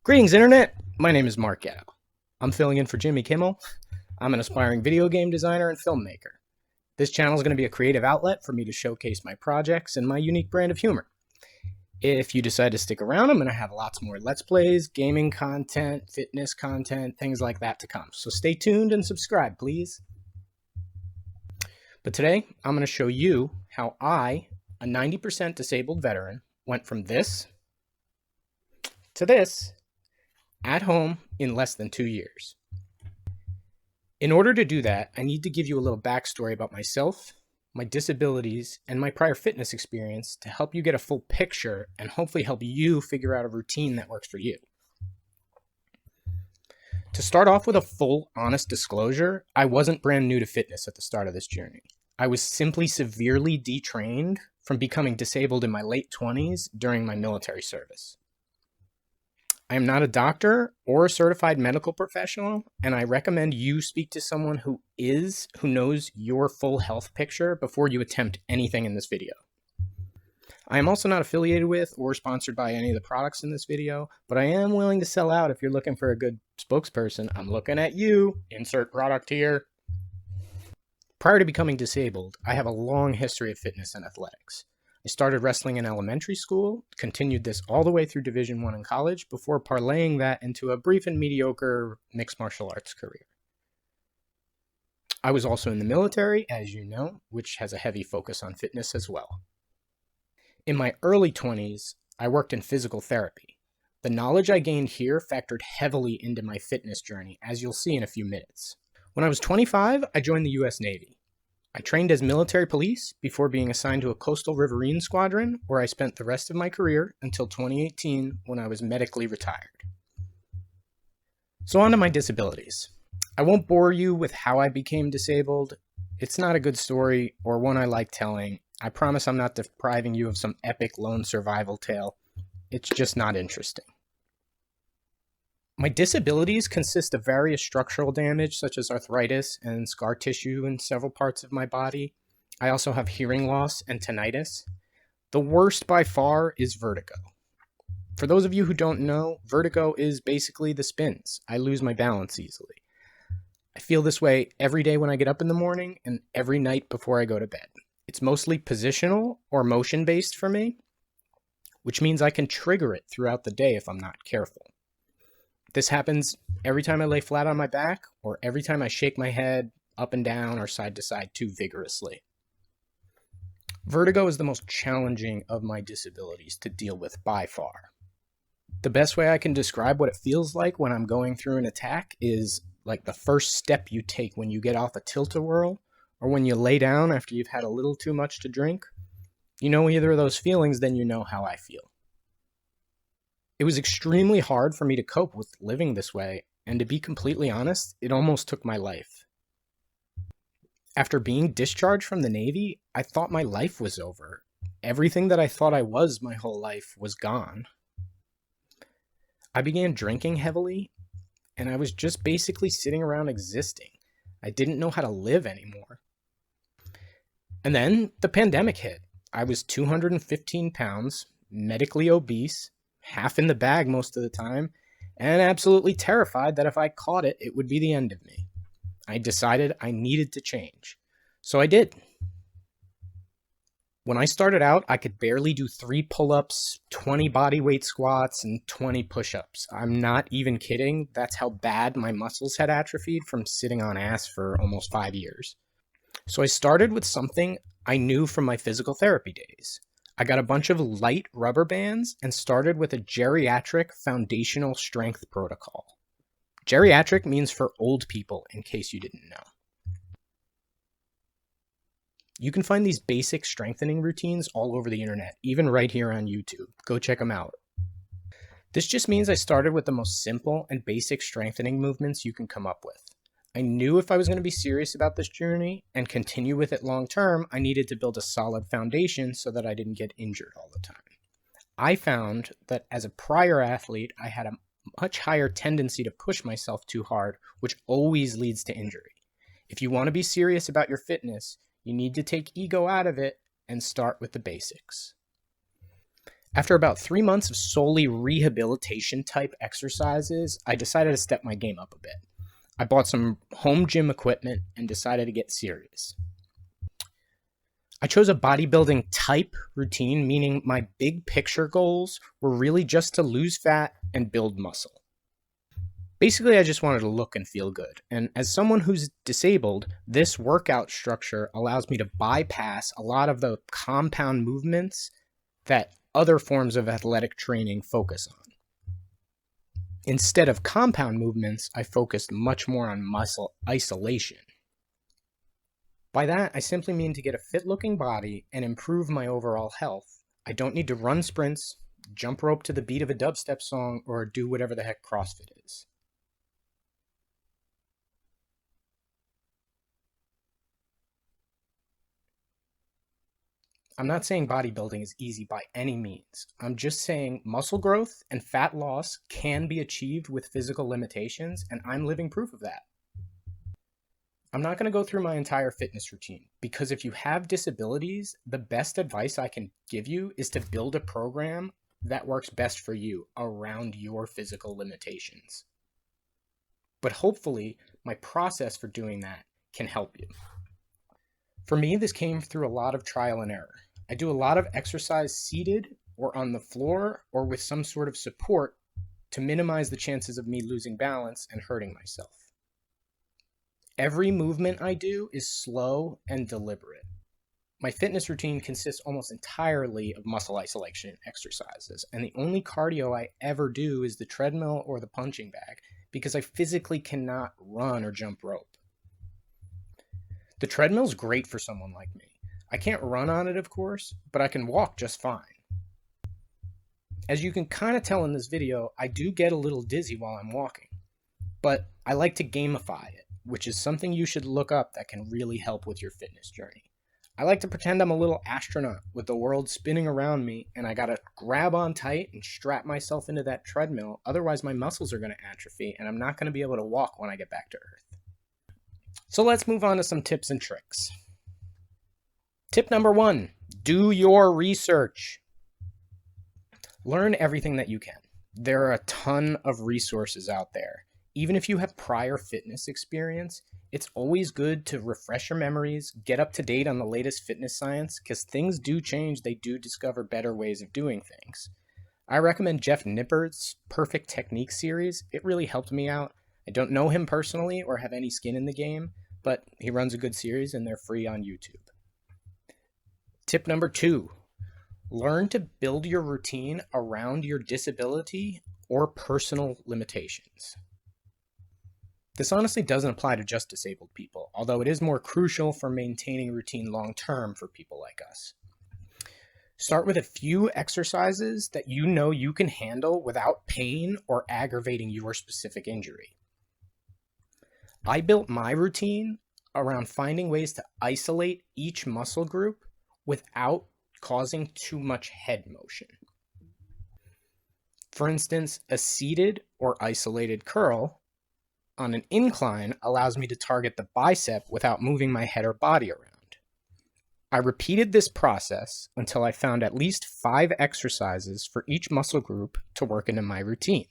Greetings, Internet! My name is Mark Getto. I'm filling in for Jimmy Kimmel. I'm an aspiring video game designer and filmmaker. This channel is going to be a creative outlet for me to showcase my projects and my unique brand of humor. If you decide to stick around, I'm going to have lots more Let's Plays, gaming content, fitness content, things like that to come. So stay tuned and subscribe, please. But today, I'm going to show you how I, a 90% disabled veteran, went from this to this at home in less than 2 years. In order to do that, I need to give you a little backstory about myself, my disabilities, and my prior fitness experience to help you get a full picture and hopefully help you figure out a routine that works for you. To start off with a full, honest disclosure, I wasn't brand new to fitness at the start of this journey. I was simply severely detrained from becoming disabled in my late 20s during my military service. I am not a doctor or a certified medical professional, and I recommend you speak to someone who knows your full health picture before you attempt anything in this video. I am also not affiliated with or sponsored by any of the products in this video, but I am willing to sell out if you're looking for a good spokesperson. I'm looking at you. Insert product here. Prior to becoming disabled, I have a long history of fitness and athletics. I started wrestling in elementary school, continued this all the way through Division I in college, before parlaying that into a brief and mediocre mixed martial arts career. I was also in the military, as you know, which has a heavy focus on fitness as well. In my early 20s, I worked in physical therapy. The knowledge I gained here factored heavily into my fitness journey, as you'll see in a few minutes. When I was 25, I joined the U.S. Navy. I trained as military police before being assigned to a coastal riverine squadron, where I spent the rest of my career until 2018 when I was medically retired. So on to my disabilities. I won't bore you with how I became disabled. It's not a good story or one I like telling. I promise I'm not depriving you of some epic lone survival tale. It's just not interesting. My disabilities consist of various structural damage, such as arthritis and scar tissue in several parts of my body. I also have hearing loss and tinnitus. The worst by far is vertigo. For those of you who don't know, vertigo is basically the spins. I lose my balance easily. I feel this way every day when I get up in the morning and every night before I go to bed. It's mostly positional or motion-based for me, which means I can trigger it throughout the day if I'm not careful. This happens every time I lay flat on my back or every time I shake my head up and down or side to side too vigorously. Vertigo is the most challenging of my disabilities to deal with by far. The best way I can describe what it feels like when I'm going through an attack is like the first step you take when you get off a tilt-a-whirl or when you lay down after you've had a little too much to drink. You know either of those feelings, then you know how I feel. It was extremely hard for me to cope with living this way, and to be completely honest, it almost took my life. After being discharged from the Navy, I thought my life was over. Everything that I thought I was my whole life was gone. I began drinking heavily, and I was just basically sitting around existing. I didn't know how to live anymore. And then the pandemic hit. I was 215 pounds, medically obese, half in the bag most of the time, and absolutely terrified that if I caught it, it would be the end of me. I decided I needed to change. So I did. When I started out, I could barely do 3 pull-ups, 20 bodyweight squats, and 20 push-ups. I'm not even kidding. That's how bad my muscles had atrophied from sitting on ass for almost 5 years. So I started with something I knew from my physical therapy days. I got a bunch of light rubber bands and started with a geriatric foundational strength protocol. Geriatric means for old people, in case you didn't know. You can find these basic strengthening routines all over the internet, even right here on YouTube. Go check them out. This just means I started with the most simple and basic strengthening movements you can come up with. I knew if I was going to be serious about this journey and continue with it long term, I needed to build a solid foundation so that I didn't get injured all the time. I found that as a prior athlete, I had a much higher tendency to push myself too hard, which always leads to injury. If you want to be serious about your fitness, you need to take ego out of it and start with the basics. After about 3 months of solely rehabilitation type exercises, I decided to step my game up a bit. I bought some home gym equipment and decided to get serious. I chose a bodybuilding type routine, meaning my big picture goals were really just to lose fat and build muscle. Basically, I just wanted to look and feel good. And as someone who's disabled, this workout structure allows me to bypass a lot of the compound movements that other forms of athletic training focus on. Instead of compound movements, I focused much more on muscle isolation. By that, I simply mean to get a fit-looking body and improve my overall health. I don't need to run sprints, jump rope to the beat of a dubstep song, or do whatever the heck CrossFit is. I'm not saying bodybuilding is easy by any means. I'm just saying muscle growth and fat loss can be achieved with physical limitations, and I'm living proof of that. I'm not going to go through my entire fitness routine because if you have disabilities, the best advice I can give you is to build a program that works best for you around your physical limitations. But hopefully, my process for doing that can help you. For me, this came through a lot of trial and error. I do a lot of exercise seated or on the floor or with some sort of support to minimize the chances of me losing balance and hurting myself. Every movement I do is slow and deliberate. My fitness routine consists almost entirely of muscle isolation exercises, and the only cardio I ever do is the treadmill or the punching bag because I physically cannot run or jump rope. The treadmill's great for someone like me. I can't run on it, of course, but I can walk just fine. As you can kind of tell in this video, I do get a little dizzy while I'm walking, but I like to gamify it, which is something you should look up that can really help with your fitness journey. I like to pretend I'm a little astronaut with the world spinning around me and I gotta grab on tight and strap myself into that treadmill, otherwise my muscles are gonna atrophy and I'm not gonna be able to walk when I get back to Earth. So let's move on to some tips and tricks. Tip number 1, do your research. Learn everything that you can. There are a ton of resources out there. Even if you have prior fitness experience, it's always good to refresh your memories, get up to date on the latest fitness science, because things do change, they do discover better ways of doing things. I recommend Jeff Nippard's Perfect Technique series. It really helped me out. I don't know him personally or have any skin in the game, but he runs a good series and they're free on YouTube. Tip number 2, learn to build your routine around your disability or personal limitations. This honestly doesn't apply to just disabled people, although it is more crucial for maintaining routine long term for people like us. Start with a few exercises that you know you can handle without pain or aggravating your specific injury. I built my routine around finding ways to isolate each muscle group without causing too much head motion. For instance, a seated or isolated curl on an incline allows me to target the bicep without moving my head or body around. I repeated this process until I found at least 5 exercises for each muscle group to work into my routine.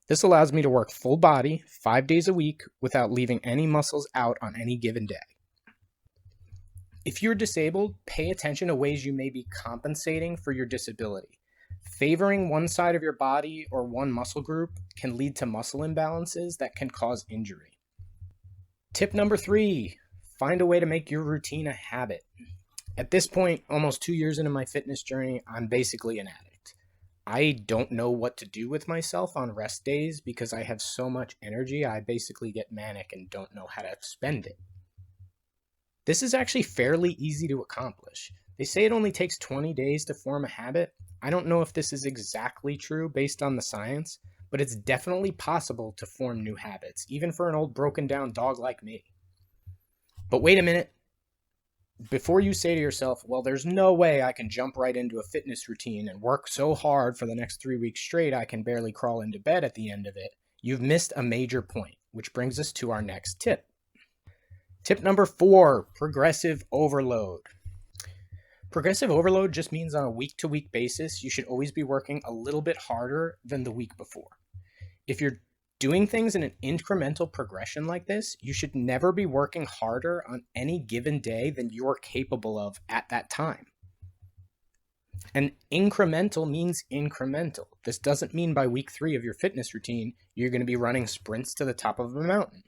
This allows me to work full body 5 days a week without leaving any muscles out on any given day. If you're disabled, pay attention to ways you may be compensating for your disability. Favoring one side of your body or one muscle group can lead to muscle imbalances that can cause injury. Tip number 3, find a way to make your routine a habit. At this point, almost 2 years into my fitness journey, I'm basically an addict. I don't know what to do with myself on rest days because I have so much energy, I basically get manic and don't know how to spend it. This is actually fairly easy to accomplish. They say it only takes 20 days to form a habit. I don't know if this is exactly true based on the science, but it's definitely possible to form new habits, even for an old broken down dog like me. But wait a minute. Before you say to yourself, well, there's no way I can jump right into a fitness routine and work so hard for the next 3 weeks straight I can barely crawl into bed at the end of it, you've missed a major point, which brings us to our next tip. Tip number 4, progressive overload. Progressive overload just means on a week-to-week basis, you should always be working a little bit harder than the week before. If you're doing things in an incremental progression like this, you should never be working harder on any given day than you're capable of at that time. And incremental means incremental. This doesn't mean by week 3 of your fitness routine, you're going to be running sprints to the top of a mountain.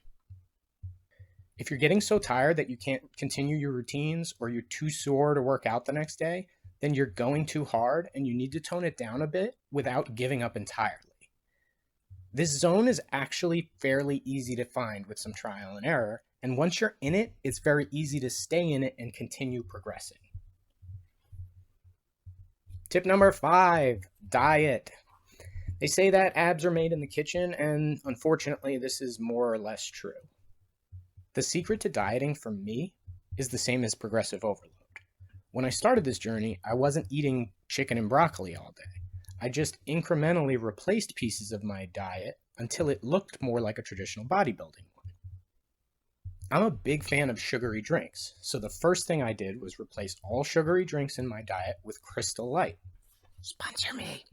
If you're getting so tired that you can't continue your routines or you're too sore to work out the next day, then you're going too hard and you need to tone it down a bit without giving up entirely. This zone is actually fairly easy to find with some trial and error, and once you're in it, it's very easy to stay in it and continue progressing. Tip number 5, diet. They say that abs are made in the kitchen, and unfortunately, this is more or less true. The secret to dieting for me is the same as progressive overload. When I started this journey, I wasn't eating chicken and broccoli all day. I just incrementally replaced pieces of my diet until it looked more like a traditional bodybuilding one. I'm a big fan of sugary drinks, so the first thing I did was replace all sugary drinks in my diet with Crystal Light. Sponsor me!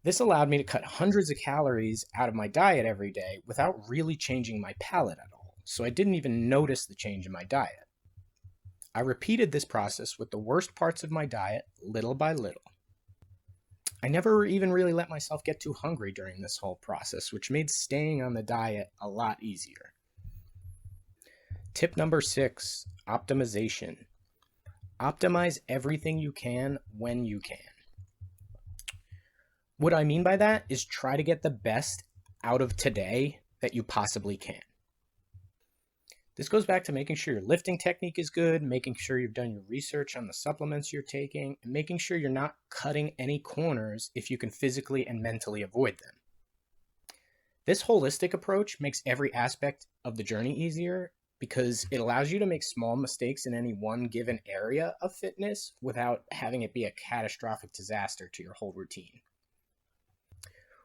This allowed me to cut hundreds of calories out of my diet every day without really changing my palate at all, so I didn't even notice the change in my diet. I repeated this process with the worst parts of my diet little by little. I never even really let myself get too hungry during this whole process, which made staying on the diet a lot easier. Tip number 6, optimization. Optimize everything you can when you can. What I mean by that is try to get the best out of today that you possibly can. This goes back to making sure your lifting technique is good, making sure you've done your research on the supplements you're taking, and making sure you're not cutting any corners if you can physically and mentally avoid them. This holistic approach makes every aspect of the journey easier because it allows you to make small mistakes in any one given area of fitness without having it be a catastrophic disaster to your whole routine.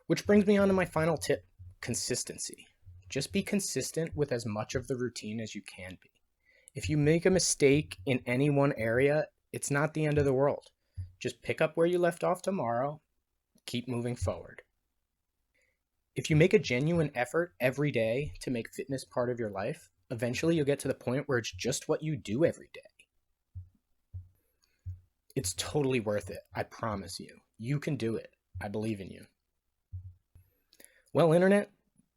Which brings me on to my final tip, consistency. Just be consistent with as much of the routine as you can be. If you make a mistake in any one area, it's not the end of the world. Just pick up where you left off tomorrow, keep moving forward. If you make a genuine effort every day to make fitness part of your life, eventually you'll get to the point where it's just what you do every day. It's totally worth it, I promise you. You can do it. I believe in you. Well, Internet,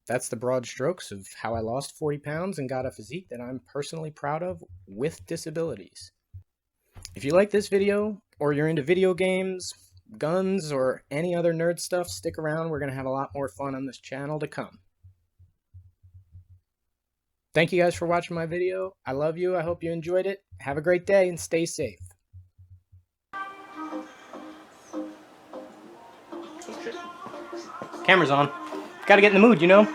that's the broad strokes of how I lost 40 pounds and got a physique that I'm personally proud of with disabilities. If you like this video, or you're into video games, guns, or any other nerd stuff, stick around. We're going to have a lot more fun on this channel to come. Thank you guys for watching my video. I love you. I hope you enjoyed it. Have a great day and stay safe. Camera's on. Gotta get in the mood, you know?